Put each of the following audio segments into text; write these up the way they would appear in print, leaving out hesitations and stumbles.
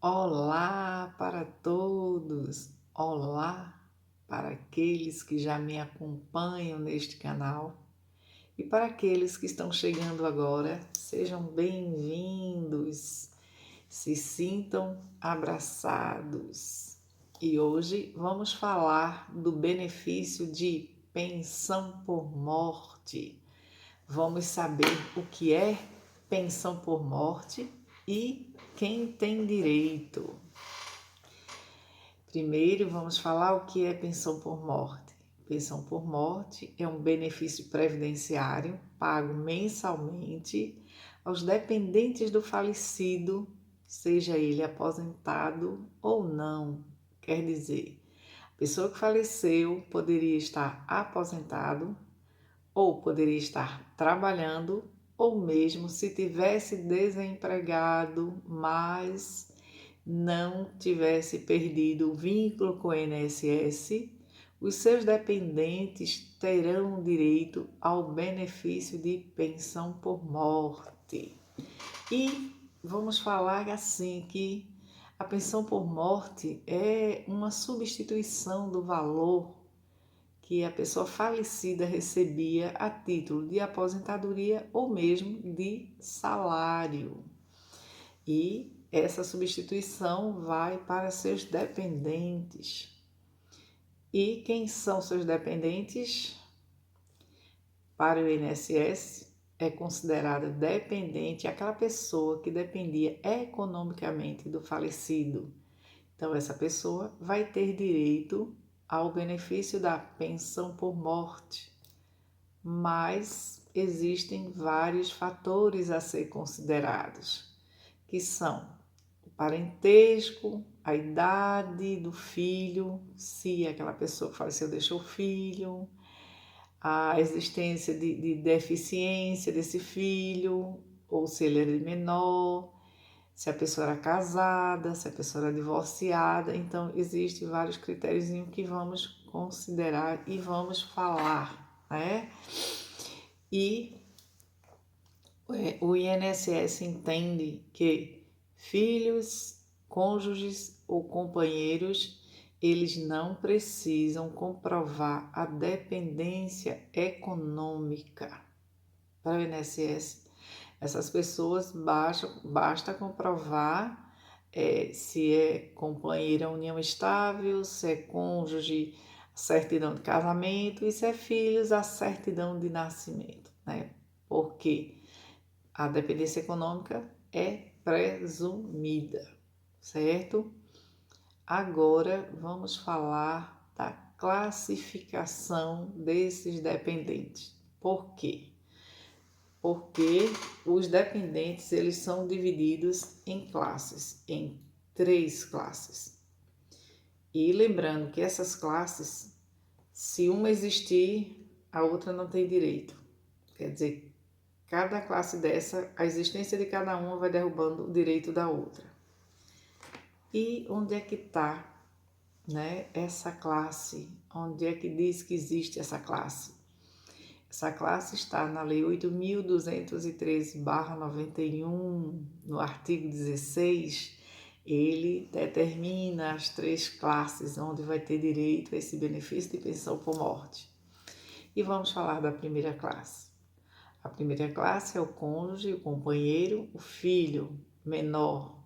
Olá para todos! Olá para aqueles que já me acompanham neste canal e para aqueles que estão chegando agora, sejam bem-vindos, se sintam abraçados. E hoje vamos falar do benefício de pensão por morte. Vamos saber o que é pensão por morte e quem tem direito. Primeiro, vamos falar o que é pensão por morte. Pensão por morte é um benefício previdenciário pago mensalmente aos dependentes do falecido, seja ele aposentado ou não. Quer dizer, a pessoa que faleceu poderia estar aposentado ou poderia estar trabalhando, ou mesmo se tivesse desempregado, mas não tivesse perdido o vínculo com o INSS, os seus dependentes terão direito ao benefício de pensão por morte. E vamos falar assim que a pensão por morte é uma substituição do valor que a pessoa falecida recebia a título de aposentadoria ou mesmo de salário. E essa substituição vai para seus dependentes. E quem são seus dependentes? Para o INSS, é considerada dependente aquela pessoa que dependia economicamente do falecido. Então, essa pessoa vai ter direito ao benefício da pensão por morte, mas existem vários fatores a ser considerados, que são o parentesco, a idade do filho, se aquela pessoa que faleceu deixou filho, a existência de deficiência desse filho, ou se ele era menor, se a pessoa era casada, se a pessoa era divorciada. Então, existem vários critérios que vamos considerar e vamos falar, né? E o INSS entende que filhos, cônjuges ou companheiros, eles não precisam comprovar a dependência econômica. Para o INSS, essas pessoas basta comprovar se é companheira união estável, se é cônjuge, certidão de casamento e se é filhos, a certidão de nascimento, né? Porque a dependência econômica é presumida, certo? Agora vamos falar da classificação desses dependentes. Por quê? Porque os dependentes eles são divididos em classes, em 3 classes. E lembrando que essas classes, se uma existir, a outra não tem direito. Quer dizer, cada classe dessa, a existência de cada uma vai derrubando o direito da outra. E onde é que está, né, essa classe? Onde é que diz que existe essa classe? Essa classe está na Lei 8.213/91, no artigo 16, ele determina as 3 classes onde vai ter direito a esse benefício de pensão por morte. E vamos falar da primeira classe. A primeira classe é o cônjuge, o companheiro, o filho menor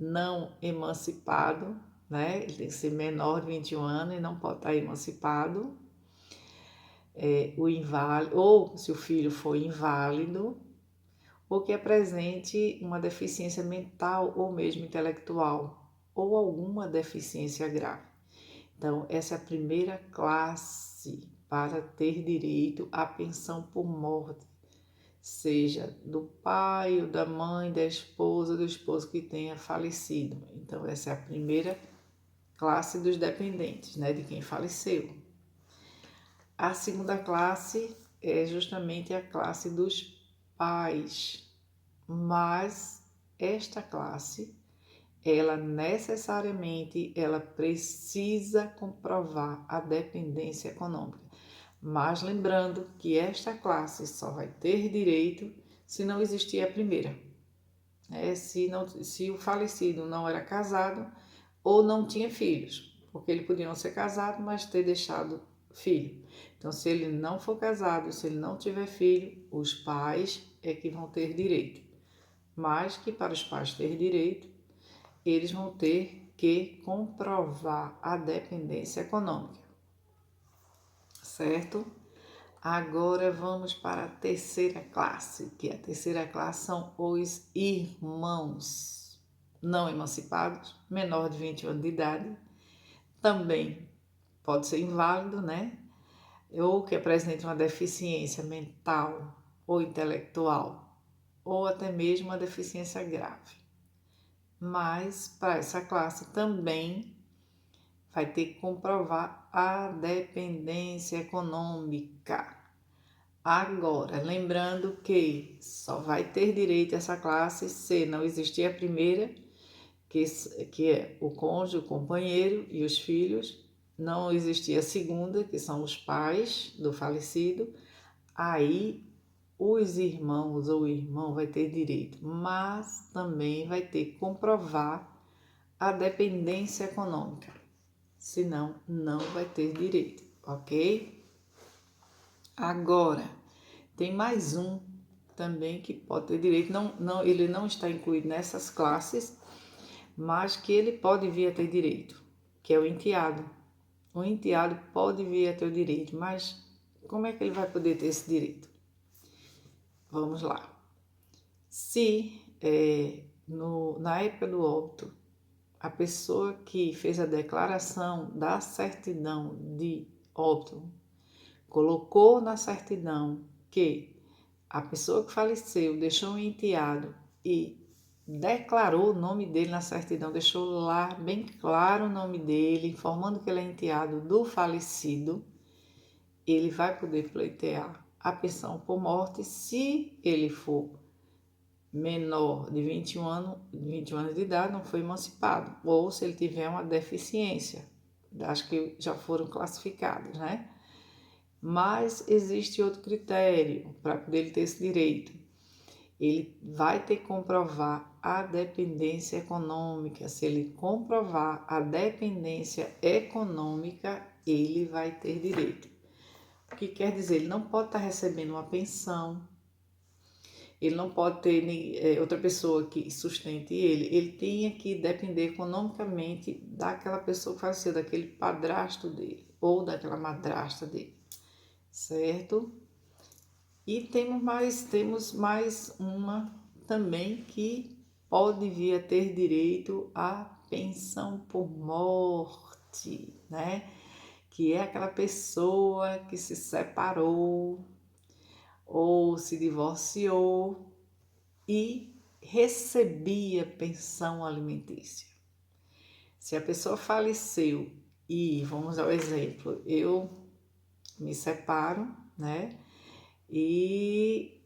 não emancipado, né? Ele tem que ser menor de 21 anos e não pode estar emancipado. O inválido, ou se o filho for inválido, ou que apresente uma deficiência mental ou mesmo intelectual, ou alguma deficiência grave. Então, essa é a primeira classe para ter direito à pensão por morte, seja do pai, ou da mãe, da esposa, do esposo que tenha falecido. Então, essa é a primeira classe dos dependentes, né, de quem faleceu. A segunda classe é justamente a classe dos pais, mas esta classe, ela necessariamente, ela precisa comprovar a dependência econômica. Mas lembrando que esta classe só vai ter direito se não existir a primeira. né? Se o falecido não era casado ou não tinha filhos, porque ele podia não ser casado, mas ter deixado filho. Então, se ele não for casado, se ele não tiver filho, os pais é que vão ter direito. Mas que para os pais ter direito, eles vão ter que comprovar a dependência econômica, certo? Agora vamos para a terceira classe, que a terceira classe são os irmãos não emancipados, menor de 20 anos de idade, também pode ser inválido, né? Ou que apresente uma deficiência mental ou intelectual, ou até mesmo uma deficiência grave. Mas para essa classe também vai ter que comprovar a dependência econômica. Agora, lembrando que só vai ter direito a essa classe se não existir a primeira, que é o cônjuge, o companheiro e os filhos, não existir a segunda, que são os pais do falecido, aí os irmãos ou o irmão vai ter direito, mas também vai ter que comprovar a dependência econômica, senão não vai ter direito, ok? Agora, tem mais um também que pode ter direito, ele não está incluído nessas classes, mas que ele pode vir a ter direito, que é o enteado. O enteado pode vir a ter o direito, mas como é que ele vai poder ter esse direito? Vamos lá. Se na época do óbito, a pessoa que fez a declaração da certidão de óbito colocou na certidão que a pessoa que faleceu deixou um enteado e declarou o nome dele na certidão, deixou lá bem claro o nome dele, informando que ele é enteado do falecido, ele vai poder pleitear a pensão por morte se ele for menor de 21 anos de idade, não foi emancipado, ou se ele tiver uma deficiência, acho que já foram classificadas, né? Mas existe outro critério para poder ter esse direito. Ele vai ter que comprovar a dependência econômica. Se ele comprovar a dependência econômica, ele vai ter direito. O que quer dizer? Ele não pode estar recebendo uma pensão, ele não pode ter outra pessoa que sustente ele tem que depender economicamente daquela pessoa que faleceu, daquele padrasto dele ou daquela madrasta dele, certo? E temos mais uma também que pode vir a ter direito à pensão por morte, né? Que é aquela pessoa que se separou ou se divorciou e recebia pensão alimentícia. Se a pessoa faleceu e, vamos ao exemplo, eu me separo, né? E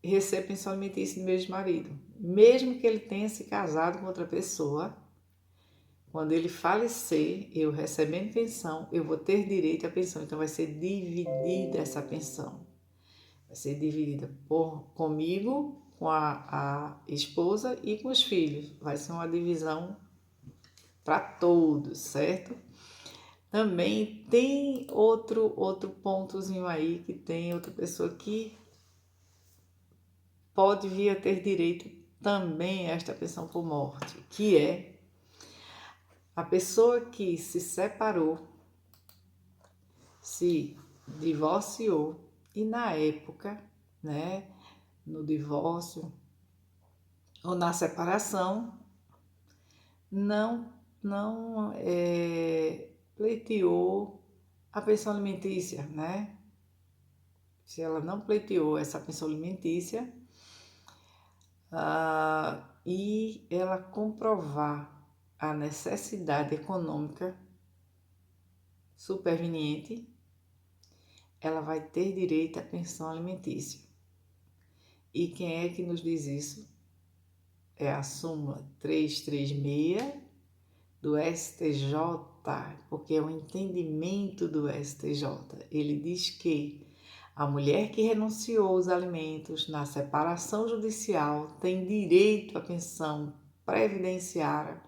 recebo pensão alimentícia do meu ex-marido. Mesmo que ele tenha se casado com outra pessoa, quando ele falecer, eu recebendo pensão, eu vou ter direito à pensão. Então vai ser dividida essa pensão. Vai ser dividida comigo, com a esposa e com os filhos. Vai ser uma divisão para todos, certo? Também tem outro pontozinho aí que tem outra pessoa que pode vir a ter direito também a esta pensão por morte, que é a pessoa que se separou, se divorciou e na época, né, no divórcio ou na separação, não pleiteou a pensão alimentícia, né? Se ela não pleiteou essa pensão alimentícia, e ela comprovar a necessidade econômica superveniente, ela vai ter direito à pensão alimentícia. E quem é que nos diz isso? É a súmula 336 do STJ, porque é um entendimento do STJ. Ele diz que A mulher que renunciou aos alimentos na separação judicial tem direito à pensão previdenciária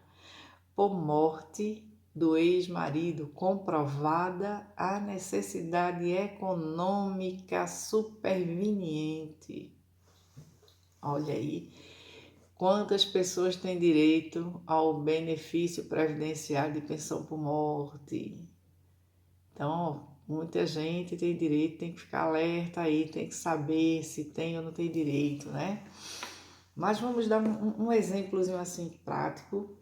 por morte do ex-marido, comprovada a necessidade econômica superveniente. Olha aí, quantas pessoas têm direito ao benefício previdenciário de pensão por morte? Então, muita gente tem direito, tem que ficar alerta aí, tem que saber se tem ou não tem direito, né? Mas vamos dar um exemplozinho assim prático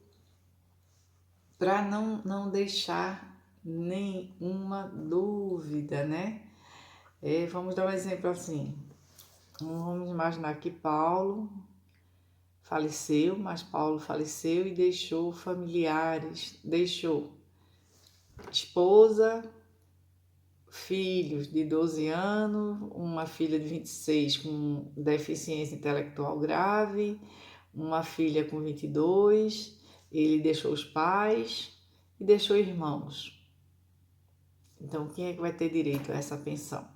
para não deixar nenhuma dúvida, né? Vamos dar um exemplo assim. Vamos imaginar que Paulo faleceu, mas Paulo faleceu e deixou familiares, deixou esposa, filhos de 12 anos, uma filha de 26 com deficiência intelectual grave, uma filha com 22, ele deixou os pais e deixou irmãos. Então, quem é que vai ter direito a essa pensão?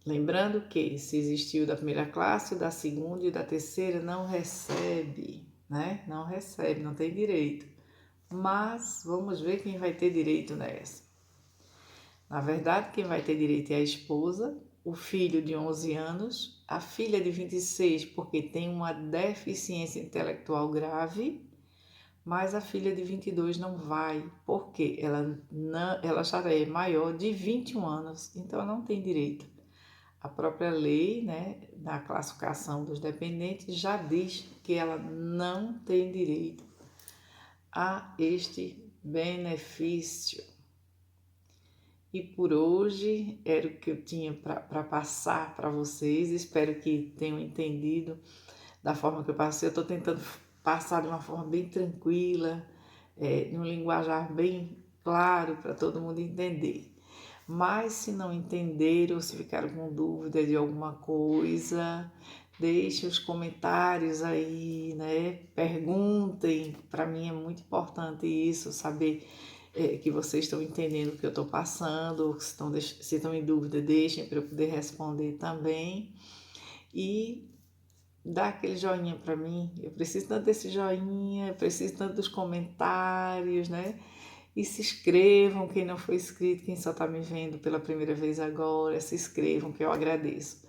Lembrando que se existiu da primeira classe, o da segunda e o da terceira não recebe, né? Não recebe, não tem direito. Mas vamos ver quem vai ter direito nessa. Na verdade, quem vai ter direito é a esposa, o filho de 11 anos, a filha de 26 porque tem uma deficiência intelectual grave, mas a filha de 22 não vai, porque ela já é maior de 21 anos, então ela não tem direito. A própria lei, né, da classificação dos dependentes já diz que ela não tem direito a este benefício. E por hoje era o que eu tinha para passar para vocês. Espero que tenham entendido da forma que eu passei. Eu estou tentando passar de uma forma bem tranquila, de um linguajar bem claro para todo mundo entender. Mas se não entenderam ou se ficaram com dúvida de alguma coisa, deixem os comentários aí, né? Perguntem, para mim é muito importante isso, saber que vocês estão entendendo o que eu estou passando, se estão em dúvida, deixem para eu poder responder também. E dá aquele joinha para mim, eu preciso tanto desse joinha, eu preciso tanto dos comentários, né? E se inscrevam, quem não foi inscrito, quem só está me vendo pela primeira vez agora, se inscrevam, que eu agradeço.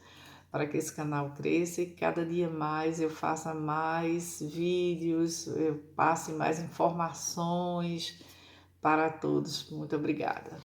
Para que esse canal cresça e cada dia mais eu faça mais vídeos, eu passe mais informações para todos. Muito obrigada.